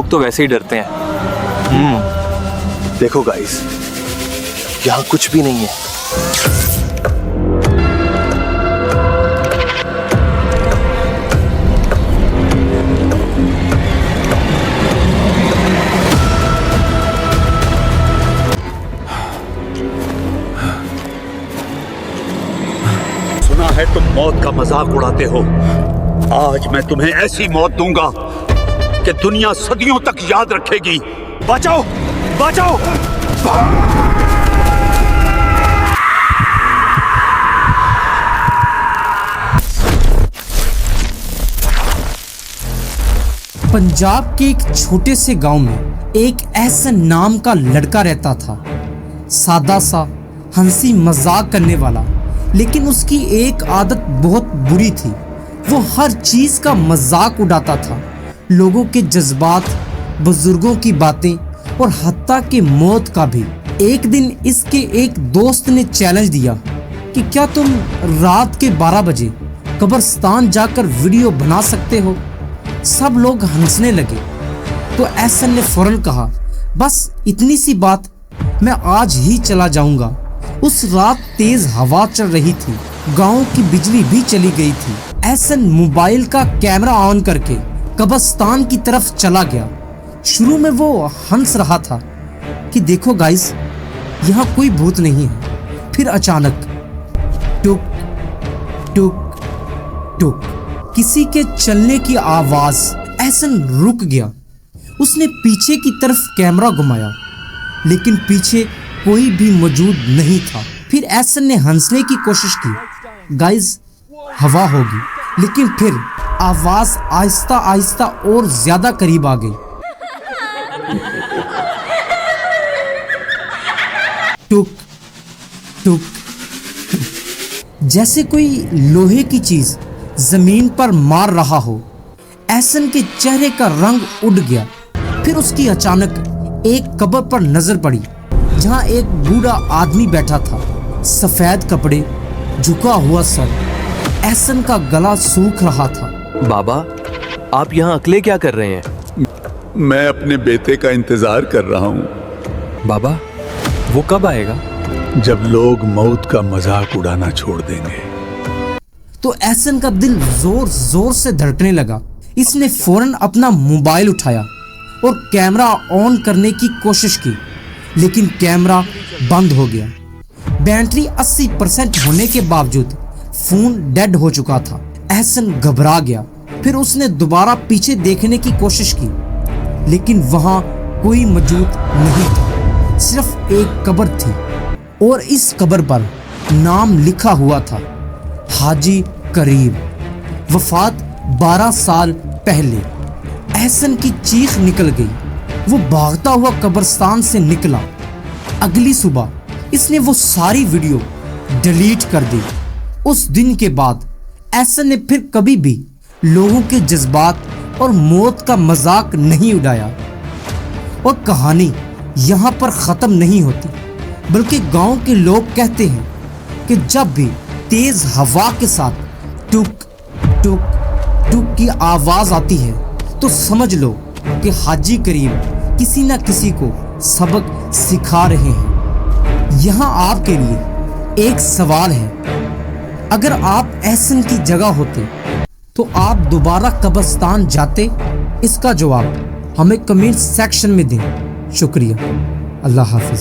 लोग तो वैसे ही डरते हैं। देखो गाइस, यहाँ कुछ भी नहीं है। सुना है तुम मौत का मजाक उड़ाते हो। आज मैं तुम्हें ऐसी मौत दूंगा कि दुनिया सदियों तक याद रखेगी। बचाओ, बचाओ! पंजाब के एक छोटे से गांव में एक एहसन नाम का लड़का रहता था। सादा सा, हंसी मजाक करने वाला, लेकिन उसकी एक आदत बहुत बुरी थी। वो हर चीज का मजाक उड़ाता था, लोगों के जज्बात, बुजुर्गों की बातें और हत्ता के मौत का भी। एक दिन इसके एक दोस्त ने चैलेंज दिया कि क्या तुम रात के 12 बजे कब्रिस्तान जाकर वीडियो बना सकते हो। सब लोग हंसने लगे तो एहसन ने फौरन कहा, बस इतनी सी बात, मैं आज ही चला जाऊंगा। उस रात तेज हवा चल रही थी, गांव की बिजली भी चली गई थी। एहसन मोबाइल का कैमरा ऑन करके कब्रिस्तान की तरफ चला गया। शुरू में वो हंस रहा था कि देखो गाइस, यहाँ कोई भूत नहीं है। फिर अचानक टुक टुक टुक किसी के चलने की आवाज। एहसन रुक गया। उसने पीछे की तरफ कैमरा घुमाया, लेकिन पीछे कोई भी मौजूद नहीं था। फिर एहसन ने हंसने की कोशिश की, गाइस हवा होगी, लेकिन फिर आवाज आहिस्ता आहिस्ता और ज्यादा करीब आ गई। टुक टुक, जैसे कोई लोहे की चीज जमीन पर मार रहा हो। एहसन के चेहरे का रंग उड़ गया। फिर उसकी अचानक एक कब्र पर नजर पड़ी, जहां एक बूढ़ा आदमी बैठा था। सफेद कपड़े, झुका हुआ सर। एहसन का गला सूख रहा था। बाबा, आप यहाँ अकेले क्या कर रहे हैं? मैं अपने बेटे का इंतजार कर रहा हूँ। बाबा, वो कब आएगा? जब लोग मौत का मजाक उड़ाना छोड़ देंगे। तो एहसन का दिल जोर जोर से धड़कने लगा। इसने फौरन अपना मोबाइल उठाया और कैमरा ऑन करने की कोशिश की, लेकिन कैमरा बंद हो गया। बैटरी 80% होने के बावजूद फोन डेड हो चुका था। एहसन घबरा गया। फिर उसने दोबारा पीछे देखने की कोशिश की, लेकिन वहां कोई मौजूद नहीं था। सिर्फ एक कब्र थी और इस कब्र पर नाम लिखा हुआ था, हाजी करीम, वफात 12 साल पहले। एहसन की चीख निकल गई। वो भागता हुआ कब्रिस्तान से निकला। अगली सुबह इसने वो सारी वीडियो डिलीट कर दी। उस दिन के बाद एहसन ने फिर कभी भी लोगों के जज्बात और मौत का मजाक नहीं उड़ाया। और कहानी यहाँ पर ख़त्म नहीं होती, बल्कि गांव के लोग कहते हैं कि जब भी तेज हवा के साथ टुक टुक टुक की आवाज आती है, तो समझ लो कि हाजी करीम किसी न किसी को सबक सिखा रहे हैं। यहाँ आपके लिए एक सवाल है, अगर आप एहसन की जगह होते तो आप दोबारा कब्रिस्तान जाते? इसका जवाब हमें कमेंट सेक्शन में दें। शुक्रिया। अल्लाह हाफिज।